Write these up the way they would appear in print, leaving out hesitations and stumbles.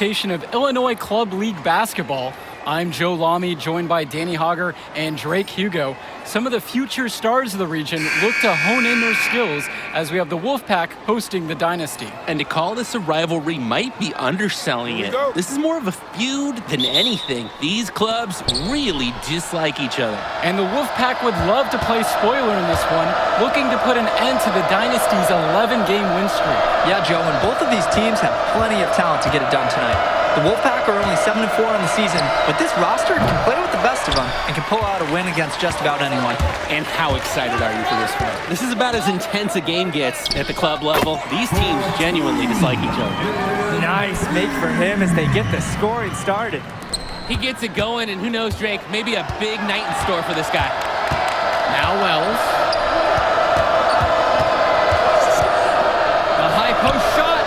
Of Illinois Club League basketball. I'm Joe Lamy, joined by Danny Hogger and Drake Hugo. Some of the future stars of the region look to hone in their skills as we have the Wolfpack hosting the Dynasty. And to call this a rivalry might be underselling it. This is more of a feud than anything. These clubs really dislike each other. And the Wolfpack would love to play spoiler in this one, looking to put an end to the Dynasty's 11-game win streak. Yeah, Joe, and both of these teams have plenty of talent to get it done tonight. The Wolfpack are only 7-4 on the season, but this roster can play with the best of them and can pull out a win against just about anyone. And how excited are you for this one? This is about as intense a game gets at the club level. These teams genuinely dislike each other. Nice make for him as they get the scoring started. He gets it going, and who knows, Drake, maybe a big night in store for this guy. Now Wells. The high post shot.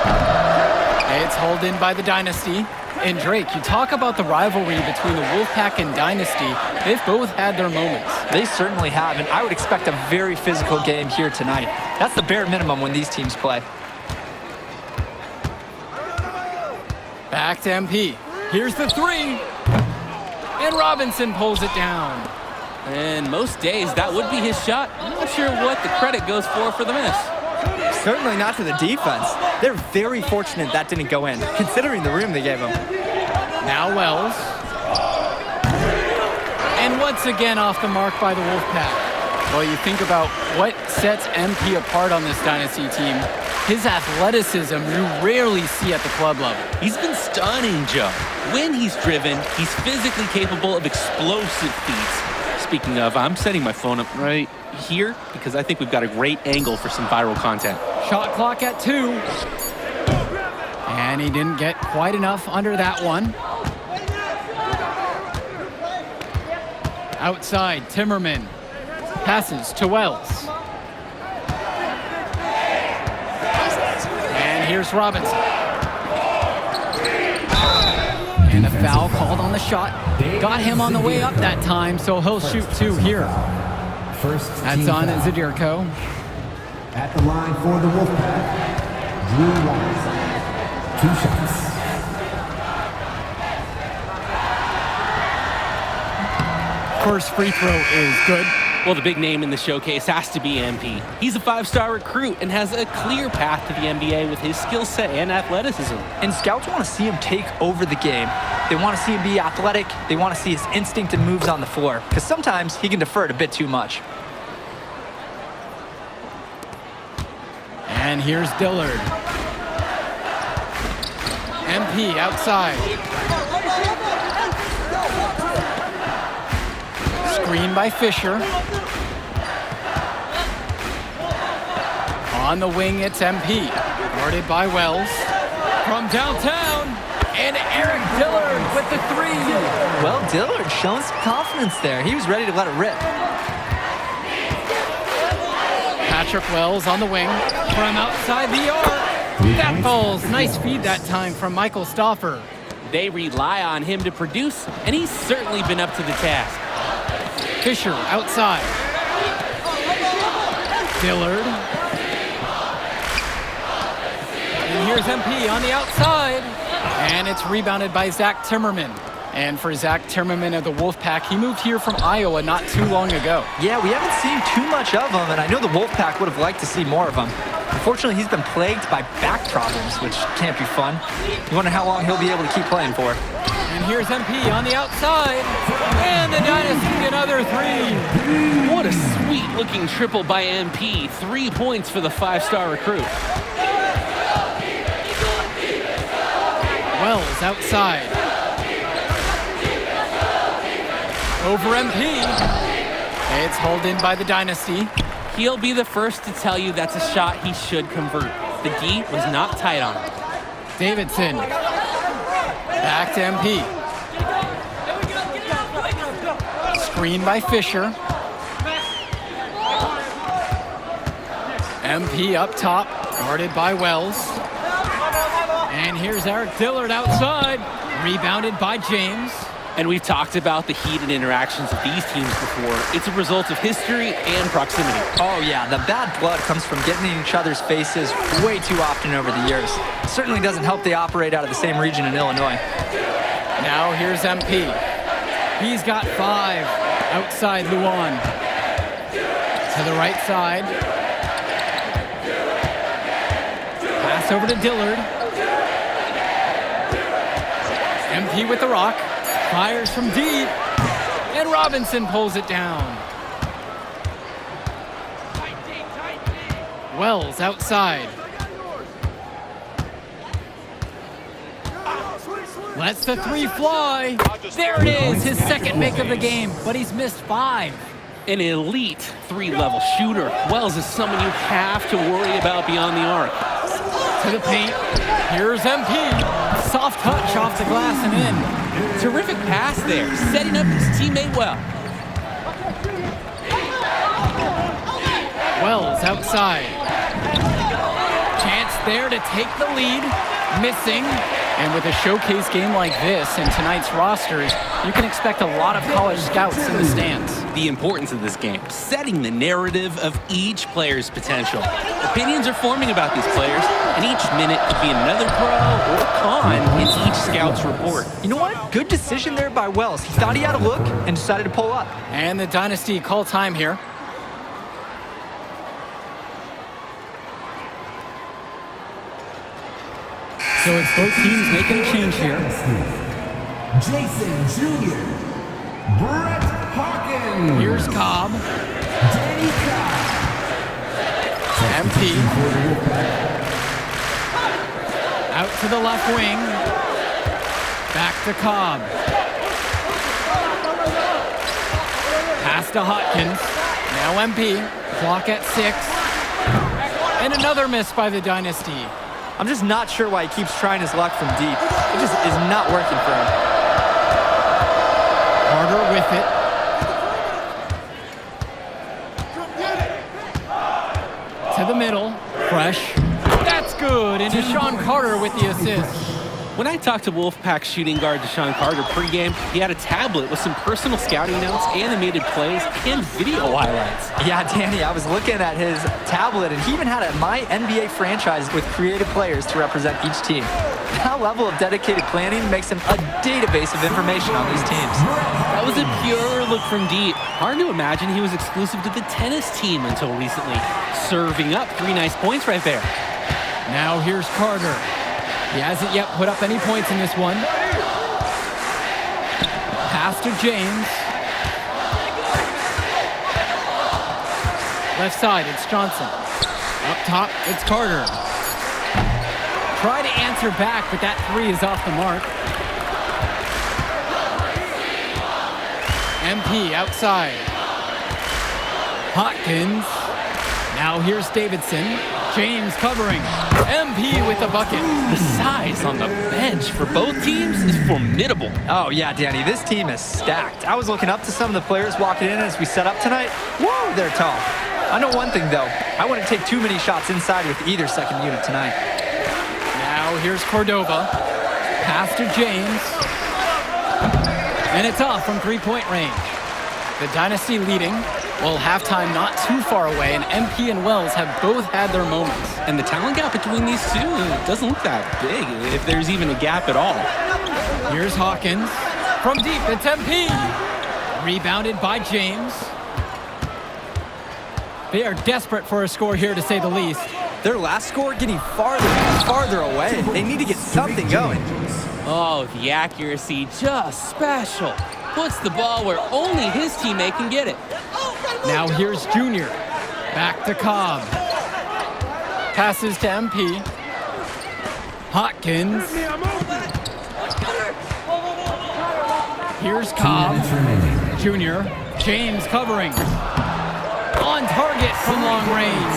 It's hauled in by the Dynasty. And Drake, you talk about the rivalry between the Wolfpack and Dynasty. They've both had their moments. They certainly have, and I would expect a very physical game here tonight. That's the bare minimum when these teams play. Back to MP. Here's the three. And Robinson pulls it down. And most days, that would be his shot. I'm not sure what the credit goes for the miss. Certainly not to the defense. They're very fortunate that didn't go in, considering the room they gave him. Now Wells. And once again off the mark by the Wolfpack. Well, you think about what sets MP apart on this Dynasty team. His athleticism you rarely see at the club level. He's been stunning, Joe. When he's driven, he's physically capable of explosive feats. Speaking of, I'm setting my phone up right here because I think we've got a great angle for some viral content. Shot clock at 2. And he didn't get quite enough under that one. Outside, Timmerman passes to Wells. And here's Robinson. And a foul called on the shot. Got him on the way up that time, so he'll shoot 2 here. That's on Zadirko. At the line for the Wolfpack, Drew Robinson. 2 shots. First free throw is good. Well, the big name in the showcase has to be MP. He's a 5-star recruit and has a clear path to the NBA with his skill set and athleticism. And scouts want to see him take over the game. They want to see him be athletic. They want to see his instinct and moves on the floor, because sometimes he can defer it a bit too much. And here's Dillard. MP outside. Screen by Fisher. On the wing, it's MP. Guarded by Wells. From downtown, and Eric Dillard with the 3. Well, Dillard showing some confidence there. He was ready to let it rip. Patrick Wells on the wing from outside the arc. That falls. Nice feed that time from Michael Stauffer. They rely on him to produce, and he's certainly been up to the task. Fisher outside. Dillard. And here's MP on the outside. And it's rebounded by Zach Timmerman. And for Zach Timmerman of the Wolfpack, he moved here from Iowa not too long ago. Yeah, we haven't seen too much of him, and I know the Wolfpack would have liked to see more of him. Unfortunately, he's been plagued by back problems, which can't be fun. You wonder how long he'll be able to keep playing for. And here's MP on the outside. And the Dynasty another 3. What a sweet-looking triple by MP. 3 points for the 5-star recruit. Wells outside. Over MP. It's hauled in by the Dynasty. He'll be the first to tell you that's a shot he should convert. The D was not tight on him. Davidson. Back to MP. Screen by Fisher. MP up top, guarded by Wells. And here's Eric Dillard outside, rebounded by James. And we've talked about the heated interactions of these teams before. It's a result of history and proximity. Oh yeah, the bad blood comes from getting in each other's faces way too often over the years. Certainly doesn't help they operate out of the same region in Illinois. Now here's MP. He's got 5 outside Luan. To the right side. Pass over to Dillard. MP with the rock. Fires from deep. And Robinson pulls it down. Wells outside. Lets the 3 fly. There it is, his second make of the game, but he's missed 5. An elite 3-level shooter. Wells is someone you have to worry about beyond the arc. To the paint. Here's MP. Soft touch off the glass and in. Terrific pass there, setting up his teammate well. Wells outside. Chance there to take the lead. Missing. And with a showcase game like this in tonight's rosters, you can expect a lot of college scouts in the stands. The importance of this game, setting the narrative of each player's potential. Opinions are forming about these players, and each minute could be another pro or con in each scout's report. You know what? Good decision there by Wells. He thought he had a look and decided to pull up. And the Dynasty call time here. So it's both teams making a change here. Jason Jr., Brett Hawkins. Here's Cobb. Danny Cobb. MP. Out to the left wing. Back to Cobb. Pass to Hawkins. Now MP. Clock at 6. And another miss by the Dynasty. I'm just not sure why he keeps trying his luck from deep. It just is not working for him. Carter with it. To the middle. Fresh. That's good. And Deshaun Carter with the assist. When I talked to Wolfpack shooting guard Deshaun Carter pregame, he had a tablet with some personal scouting notes, animated plays, and video highlights. Yeah, Danny, I was looking at his tablet, and he even had a My NBA franchise with creative players to represent each team. That level of dedicated planning makes him a database of information on these teams. That was a pure look from deep. Hard to imagine he was exclusive to the tennis team until recently. Serving up 3 nice points right there. Now here's Carter. He hasn't yet put up any points in this one. Pass to James. Left side, it's Johnson. Up top, it's Carter. Try to answer back, but that 3 is off the mark. MP outside. Hawkins. Now here's Davidson. James covering. MP with the bucket. The size on the bench for both teams is formidable. Oh, yeah, Danny, this team is stacked. I was looking up to some of the players walking in as we set up tonight. Whoa, they're tall. I know one thing, though. I wouldn't take too many shots inside with either second unit tonight. Now here's Cordova. Pass to James. And it's off from 3-point range. The Dynasty leading. Well, halftime not too far away, and MP and Wells have both had their moments. And the talent gap between these two doesn't look that big, if there's even a gap at all. Here's Hawkins. From deep, it's MP. Rebounded by James. They are desperate for a score here, to say the least. Their last score getting farther and farther away. They need to get something going. Oh, the accuracy, just special. Puts the ball where only his teammate can get it. Now here's Junior. Back to Cobb. Passes to MP. Hawkins. Here's Cobb. Junior. James covering. On target from long range.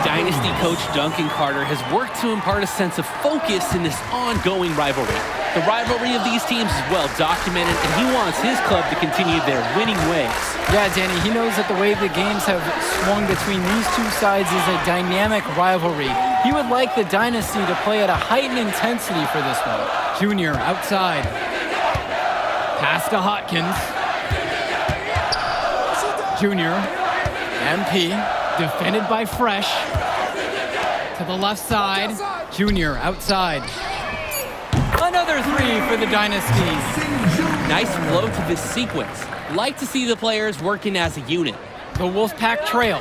Dynasty coach Duncan Carter has worked to impart a sense of focus in this ongoing rivalry. The rivalry of these teams is well documented, and he wants his club to continue their winning ways. Yeah, Danny, he knows that the way the games have swung between these two sides is a dynamic rivalry. He would like the Dynasty to play at a heightened intensity for this one. Junior outside. Pass to Hotkins. Junior. MP. Defended by Fresh. To the left side. Junior outside. Another three for the Dynasty. Nice flow to this sequence. Like to see the players working as a unit. The Wolfpack trail.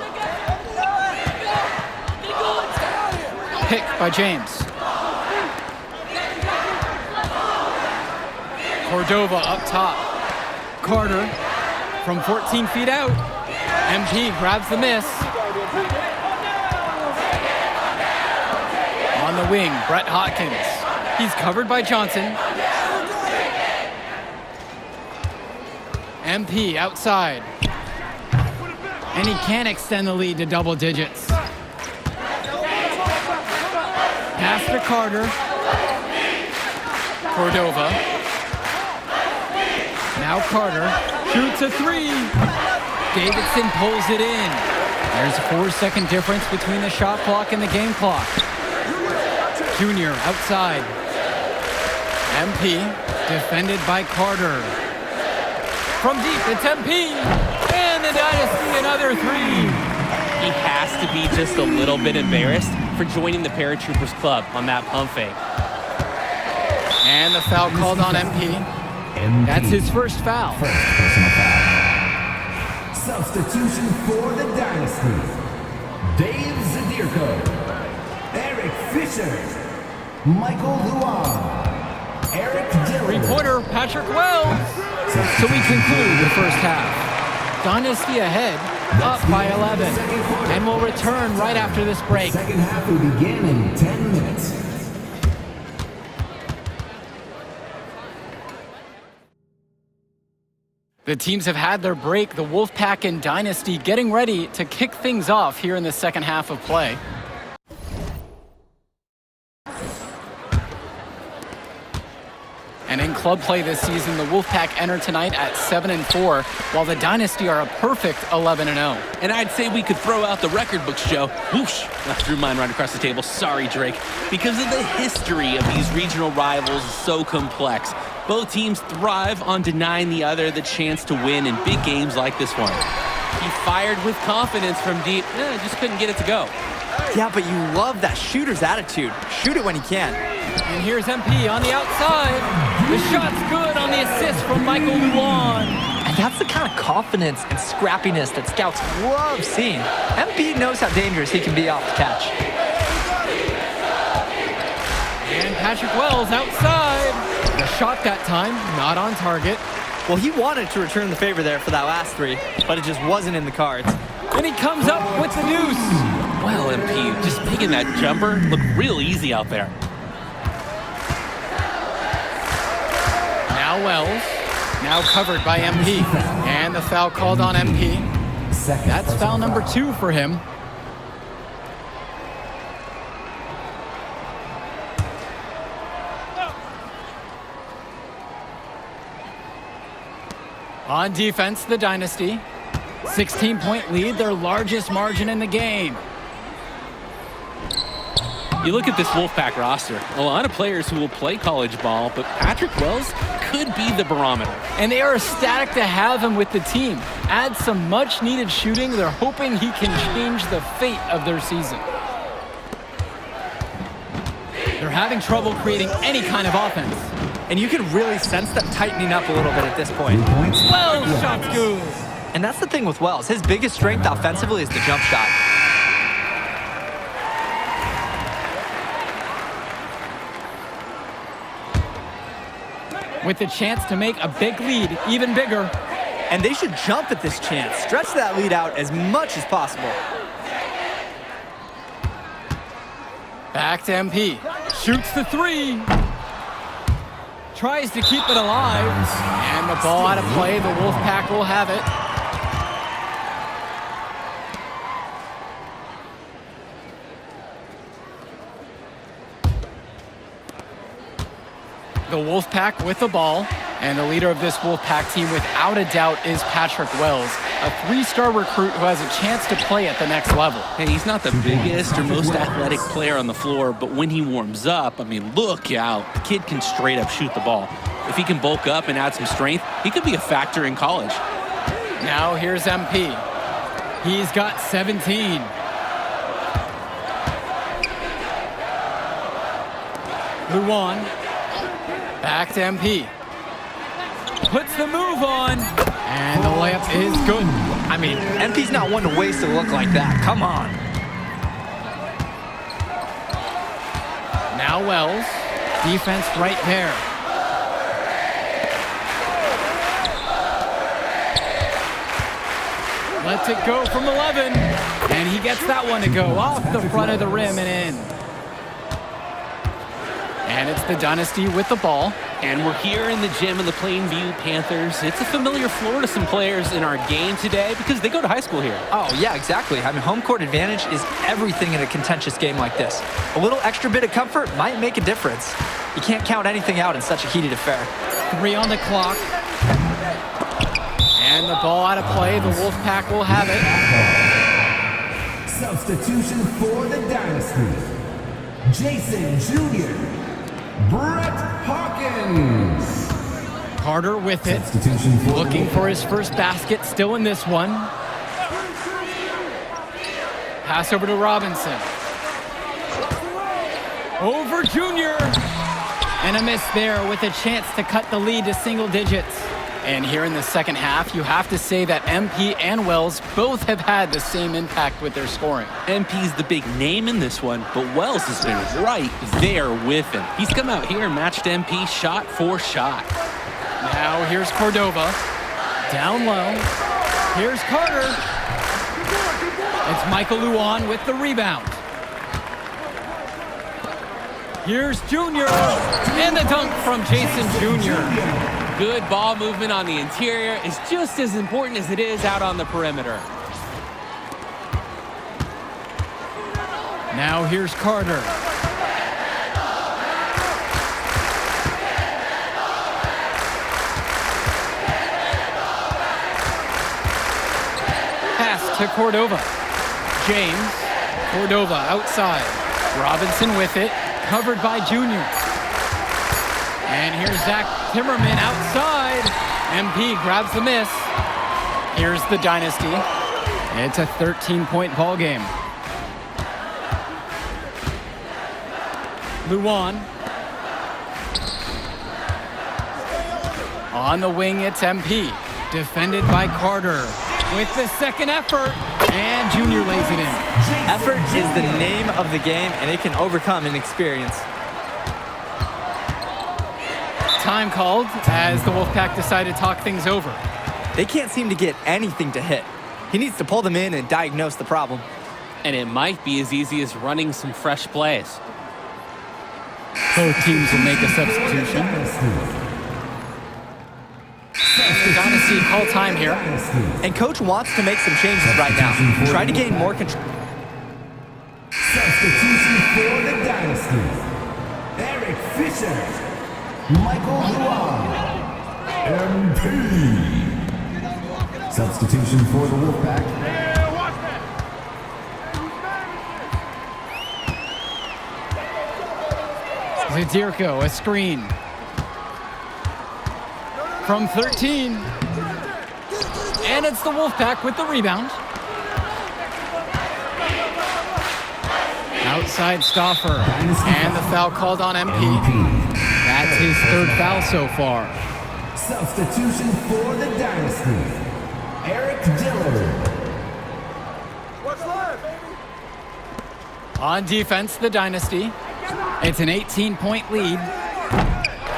Pick by James. Cordova up top. Carter from 14 feet out. MP grabs the miss. On the wing, Brett Hotkins. He's covered by Johnson. MP outside. And he can extend the lead to double digits. Pass to Carter. Cordova. Now Carter shoots a three. Davidson pulls it in. There's a 4-second difference between the shot clock and the game clock. Junior outside. MP defended by Carter. From deep, it's MP. And the Dynasty another three. He has to be just a little bit embarrassed for joining the Paratroopers Club on that pump fake. And the foul called on MP. That's his first foul. First personal foul. Substitution for the Dynasty. Dave Zadirko. Eric Fisher. Michael Luan. Eric Dillon. Three-pointer, Patrick Wells. So we conclude the first half. Dynasty ahead, up by 11. And we'll return right after this break. Second half will begin in 10 minutes. The teams have had their break. The Wolfpack and Dynasty getting ready to kick things off here in the second half of play. And in club play this season, the Wolfpack enter tonight at 7-4, while the Dynasty are a perfect 11-0. And I'd say we could throw out the record books, Joe. Whoosh! I threw mine right across the table. Sorry, Drake. Because of the history of these regional rivals is so complex. Both teams thrive on denying the other the chance to win in big games like this one. He fired with confidence from deep. Just couldn't get it to go. Yeah, but you love that shooter's attitude. Shoot it when he can. And here's MP on the outside. The shot's good on the assist from Michael Luan. And that's the kind of confidence and scrappiness that scouts love seeing. MP knows how dangerous he can be off the catch. And Patrick Wells outside. The shot that time, not on target. Well, he wanted to return the favor there for that last three, but it just wasn't in the cards. And he comes up with the deuce. Well, MP, just making that jumper look real easy out there. Now Wells, now covered by MP. And the foul called on MP. That's foul number 2 for him. On defense, the Dynasty. 16-point lead, their largest margin in the game. You look at this Wolfpack roster, a lot of players who will play college ball, but Patrick Wells could be the barometer. And they are ecstatic to have him with the team. Add some much-needed shooting. They're hoping he can change the fate of their season. They're having trouble creating any kind of offense. And you can really sense them tightening up a little bit at this point. Wells shot's good. And that's the thing with Wells. His biggest strength offensively is the jump shot. With the chance to make a big lead even bigger. And they should jump at this chance. Stretch that lead out as much as possible. Back to MP. Shoots the three. Tries to keep it alive. And the ball out of play. The Wolfpack will have it. The Wolfpack with the ball. And the leader of this Wolfpack team, without a doubt, is Patrick Wells, a 3-star recruit who has a chance to play at the next level. Hey, he's not the biggest or most athletic player on the floor, but when he warms up, I mean, look out. The kid can straight up shoot the ball. If he can bulk up and add some strength, he could be a factor in college. Now here's MP. He's got 17. Luan. Back to MP. Puts the move on. And the layup is good. I mean, MP's not one to waste a look like that. Come on. Now Wells. Defense right there. Lets it go from 11. And he gets that one to go off the front of the rim and in. And it's the Dynasty with the ball. And we're here in the gym of the Plainview Panthers. It's a familiar floor to some players in our game today because they go to high school here. Oh, yeah, exactly. I mean, home court advantage is everything in a contentious game like this. A little extra bit of comfort might make a difference. You can't count anything out in such a heated affair. 3 on the clock. And the ball out of play. The Wolfpack will have it. Substitution for the Dynasty. Jason Jr. Brett Hawkins. Carter with it. Substitution for Looking for his first basket still in this one. Pass over to Robinson. Over Junior. And a miss there with a chance to cut the lead to single digits. And here in the second half, you have to say that MP and Wells both have had the same impact with their scoring. MP's the big name in this one, but Wells has been right there with him. He's come out here and matched MP shot for shot. Now here's Cordova. Down low. Here's Carter. It's Michael Luan with the rebound. Here's Junior. And the dunk from Jason Jr. Good ball movement on the interior is just as important as it is out on the perimeter. Now here's Carter. Pass to Cordova. James. Cordova outside. Robinson with it. Covered by Junior. And here's Zach Timmerman outside. MP grabs the miss. Here's the Dynasty. It's a 13-point ball game. Luan. On the wing, it's MP. Defended by Carter. With the second effort. And Junior lays it in. Effort is the name of the game, and it can overcome inexperience. Time called as the Wolfpack decide to talk things over. They can't seem to get anything to hit. He needs to pull them in and diagnose the problem. And it might be as easy as running some fresh plays. Both teams will make a substitution. Dynasty call time here. And coach wants to make some changes right now. Try to gain more control. Substitution for the Dynasty. Eric Fisher. Michael Luan. MP. Substitution for the Wolfpack. Zadirko, a screen. From 13. And it's the Wolfpack with the rebound. Outside Stauffer. And the foul called on MP. That's his third foul so far. Substitution for the Dynasty. Eric Dillard. On defense, the Dynasty. It's an 18-point lead.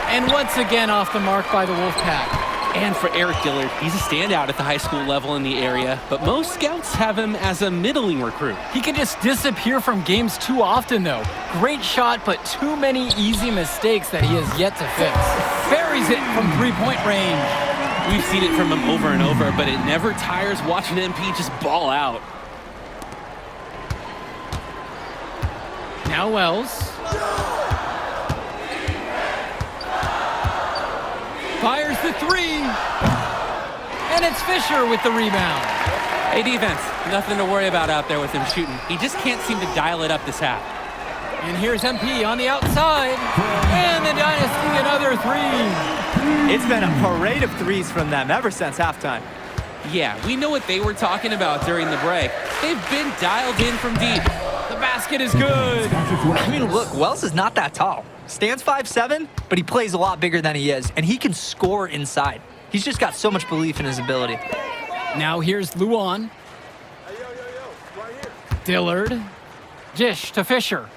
And once again off the mark by the Wolfpack. And for Eric Dillard, he's a standout at the high school level in the area, but most scouts have him as a middling recruit. He can just disappear from games too often, though. Great shot, but too many easy mistakes that he has yet to fix. Buries it from three-point range. We've seen it from him over and over, but it never tires watching MP just ball out. Now Wells. Fires the three. And it's Fisher with the rebound. Hey, defense, nothing to worry about out there with him shooting. He just can't seem to dial it up this half. And here's MP on the outside. And the Dynasty another three. It's been a parade of threes from them ever since halftime. Yeah, we know what they were talking about during the break. They've been dialed in from deep. The basket is good. I mean, look, Wells is not that tall. Stands 5'7", but he plays a lot bigger than he is, and he can score inside. He's just got so much belief in his ability. Now here's Luan. Dillard. Dish to Fisher.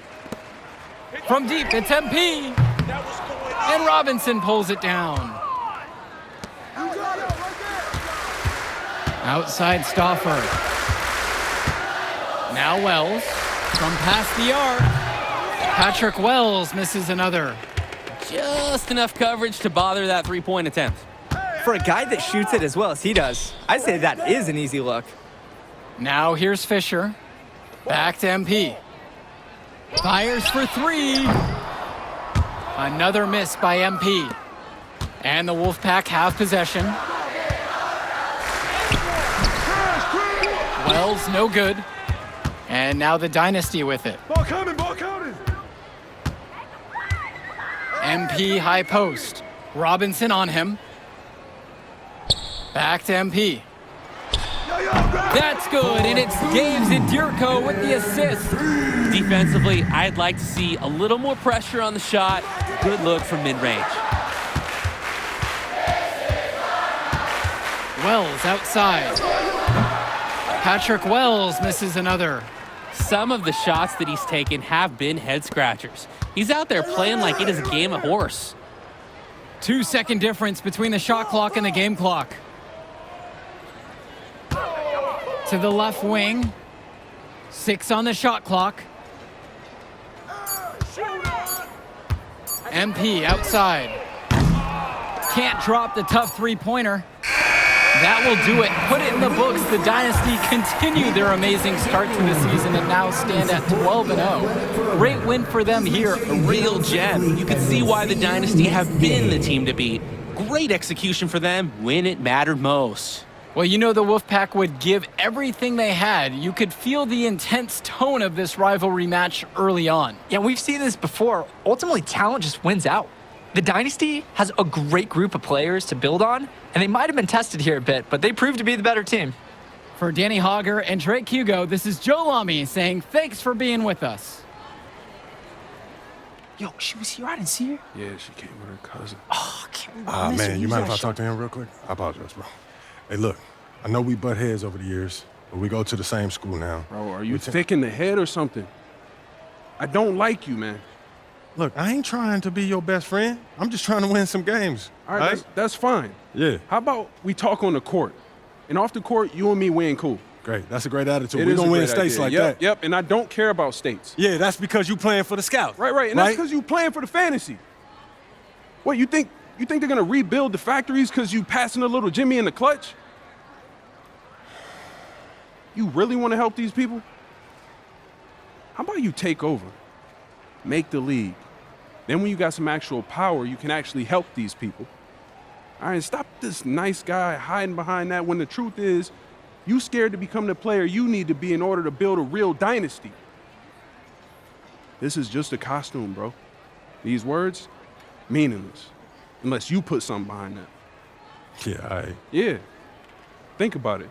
From deep, it's MP. And Robinson pulls it down. Outside Stauffer. Now Wells. From past the arc. Patrick Wells misses another. Just enough coverage to bother that three-point attempt. For a guy that shoots it as well as he does, I'd say that is an easy look. Now here's Fisher. Back to MP. Fires for three. Another miss by MP. And the Wolfpack have possession. Wells, no good. And now the Dynasty with it. Ball coming, ball coming. MP high post. Robinson on him. Back to MP. That's good, and it's Gabe Zadirko with the assist. Defensively, I'd like to see a little more pressure on the shot. Good look from mid-range. Wells outside. Patrick Wells misses another. Some of the shots that he's taken have been head-scratchers. He's out there playing like it is a game of horse. 2-second difference between the shot clock and the game clock. To the left wing. 6 on the shot clock. MP outside. Can't drop the tough three-pointer. That will do it. Put it in the books. The Dynasty continue their amazing start to the season and now stand at 12-0. Great win for them here. A real gem. You can see why the Dynasty have been the team to beat. Great execution for them when it mattered most. Well, you know the Wolfpack would give everything they had. You could feel the intense tone of this rivalry match early on. Yeah, we've seen this before. Ultimately, talent just wins out. The Dynasty has a great group of players to build on, and they might have been tested here a bit, but they proved to be the better team. For Danny Hogger and Drake Hugo, this is Joe Lamy saying thanks for being with us. Yo, she was here. I didn't see her. Yeah, she came with her cousin. Oh, I can't remember. Man, you mind if I talk to him real quick? I apologize, bro. Hey, look, I know we butt heads over the years, but we go to the same school now. Bro, are you thick in the head or something? I don't like you, man. Look, I ain't trying to be your best friend. I'm just trying to win some games. All right, that's fine. Yeah. How about we talk on the court? And off the court, you and me win cool. Great. That's a great attitude. It We is a don't win great states idea. like Yep, that. Yep, and I don't care about states. Yeah, that's because you playing for the Scouts. Right, and that's because you playing for the fantasy. What, you think they're going to rebuild the factories because you passing a little Jimmy in the clutch? You really want to help these people? How about you take over, make the league? Then when you got some actual power, you can actually help these people. All right, stop this nice guy hiding behind that when the truth is, you scared to become the player you need to be in order to build a real dynasty. This is just a costume, bro. These words, meaningless, unless you put something behind that. Yeah, all right. Yeah, think about it.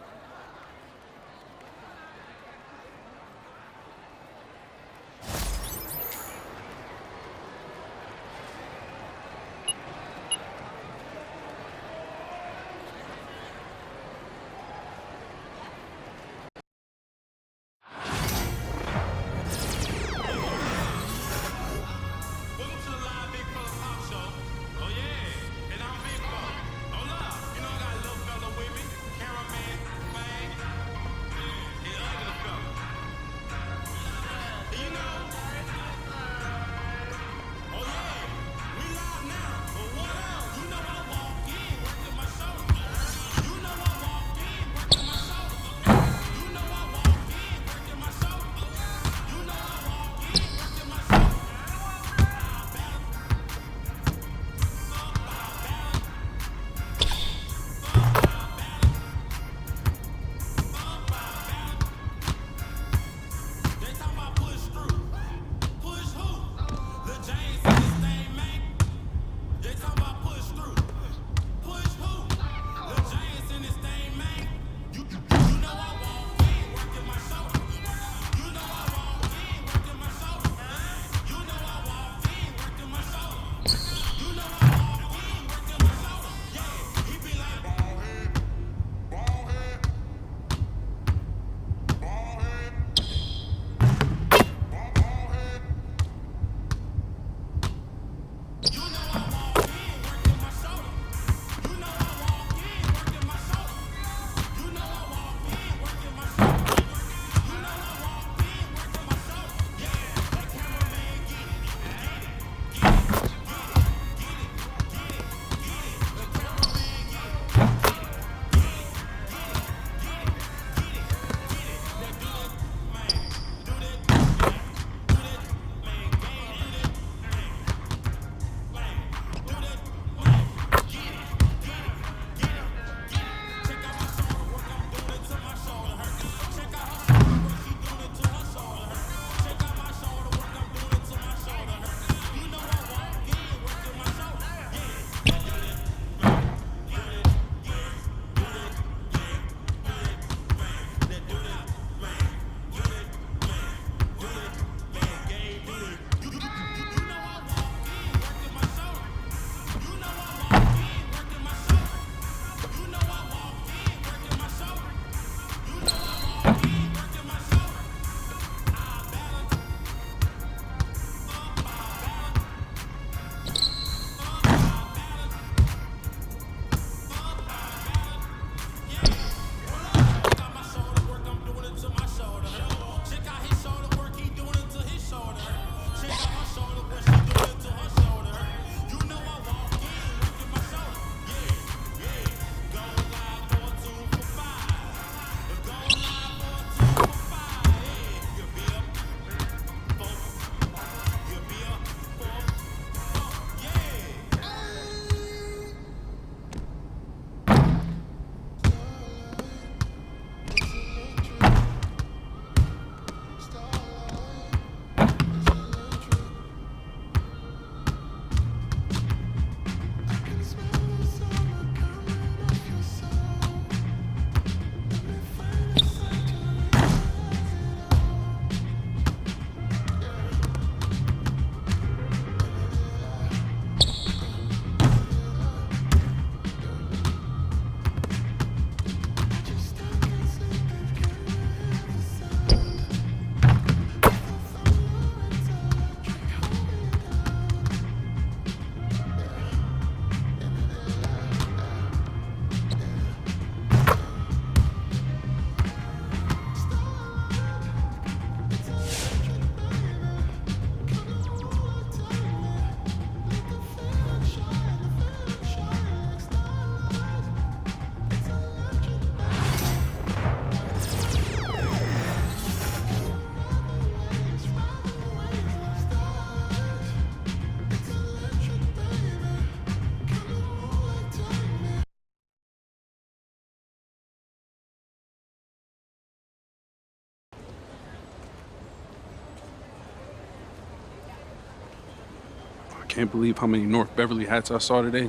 Can't believe how many North Beverly hats I saw today.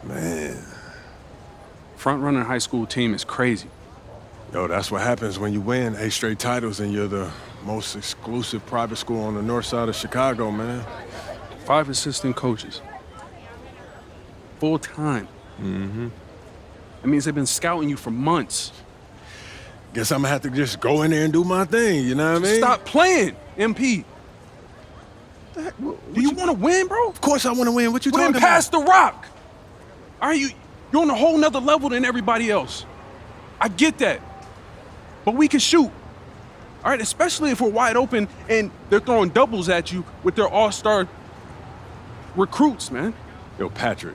Man. Front runner high school team is crazy. Yo, that's what happens when you win 8 straight titles and you're the most exclusive private school on the north side of Chicago, man. 5 assistant coaches. Full time. Mm-hmm. That means they've been scouting you for months. Guess I'm gonna have to just go in there and do my thing, you know what I mean? Stop playing, MP. Do you want to win, bro? Of course I want to win. What you Well, talking then about? pass the rock. All right, you're on a whole nother level than everybody else. I get that. But we can shoot. All right, especially if we're wide open and they're throwing doubles at you with their all-star recruits, man. Yo, Patrick,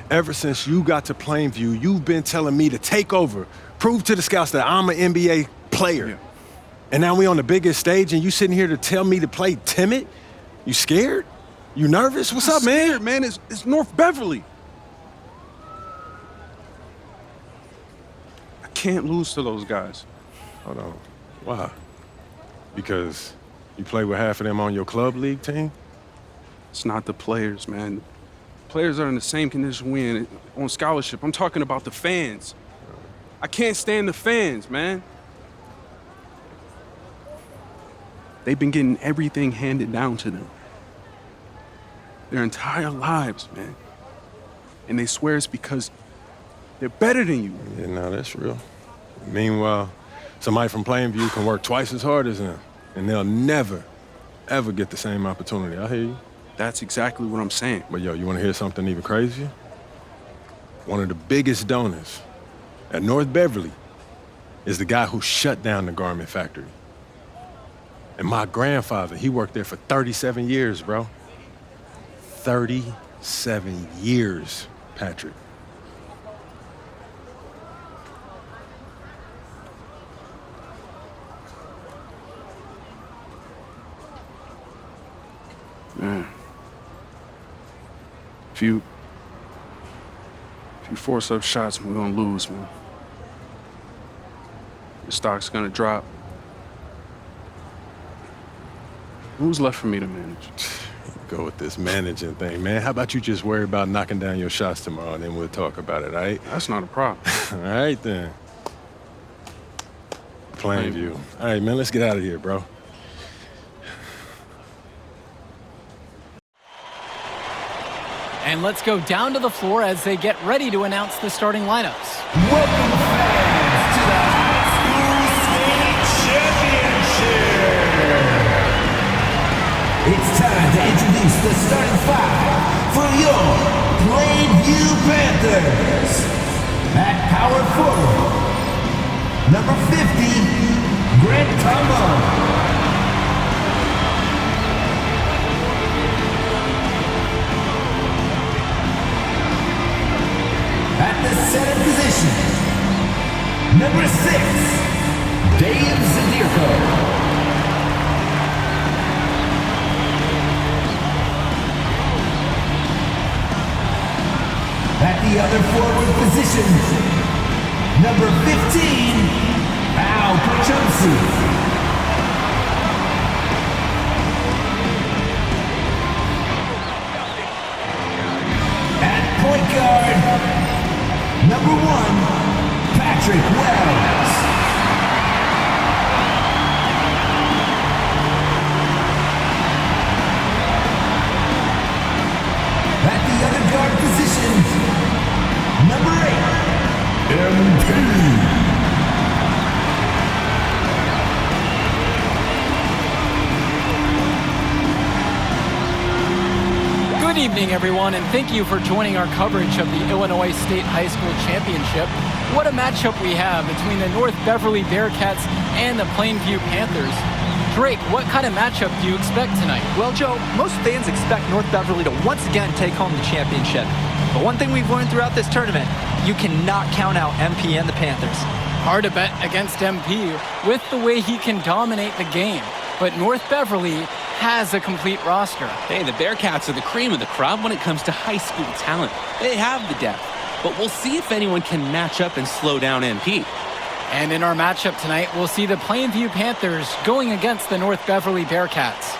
ever since you got to Plainview, you've been telling me to take over, prove to the scouts that I'm an NBA player. Yeah. And now we on the biggest stage and you sitting here to tell me to play timid? You scared? You nervous? What's up, man? Scared, man. It's North Beverly. I can't lose to those guys. Hold on. Why? Because you play with half of them on your club league team? It's not the players, man. Players are in the same condition we in on scholarship. I'm talking about the fans. I can't stand the fans, man. They've been getting everything handed down to them their entire lives, man. And they swear it's because they're better than you. Yeah, no, that's real. Meanwhile, somebody from Plainview can work twice as hard as them, and they'll never, ever get the same opportunity. I hear you. That's exactly what I'm saying. But yo, you want to hear something even crazier? One of the biggest donors at North Beverly is the guy who shut down the garment factory. And my grandfather, he worked there for 37 years, bro. 37 years, Patrick. Man. If you force up shots, we're gonna lose, man. The stock's gonna drop. Who's left for me to manage? Go with this managing thing, man. How about you just worry about knocking down your shots tomorrow, and then we'll talk about it, all right? That's not a problem. All right, then. Plainview. All right, man, let's get out of here, bro. And let's go down to the floor as they get ready to announce the starting lineups. Welcome, fans, to the High School State Championship. It's time to introduce the starting 5 for your Plainview Panthers. At power forward, number 50, Grant Tombo. At the center position, number 6, Dave Zadirko. At the other forward position, number 15, Al Pachumsi. At point guard, number 1, Patrick Wells. At the other guard position, number 8, MP. Good evening, everyone, and thank you for joining our coverage of the Illinois State High School Championship. What a matchup we have between the North Beverly Bearcats and the Plainview Panthers. Drake, what kind of matchup do you expect tonight? Well, Joe, most fans expect North Beverly to once again take home the championship. But one thing we've learned throughout this tournament, you cannot count out MP and the Panthers. Hard to bet against MP with the way he can dominate the game. But North Beverly has a complete roster. Hey, the Bearcats are the cream of the crop when it comes to high school talent. They have the depth, but we'll see if anyone can match up and slow down MP. And in our matchup tonight, we'll see the Plainview Panthers going against the North Beverly Bearcats.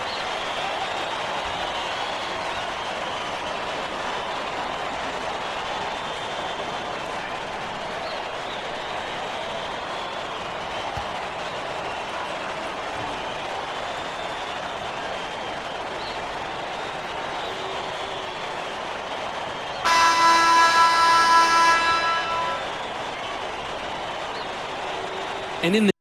And in the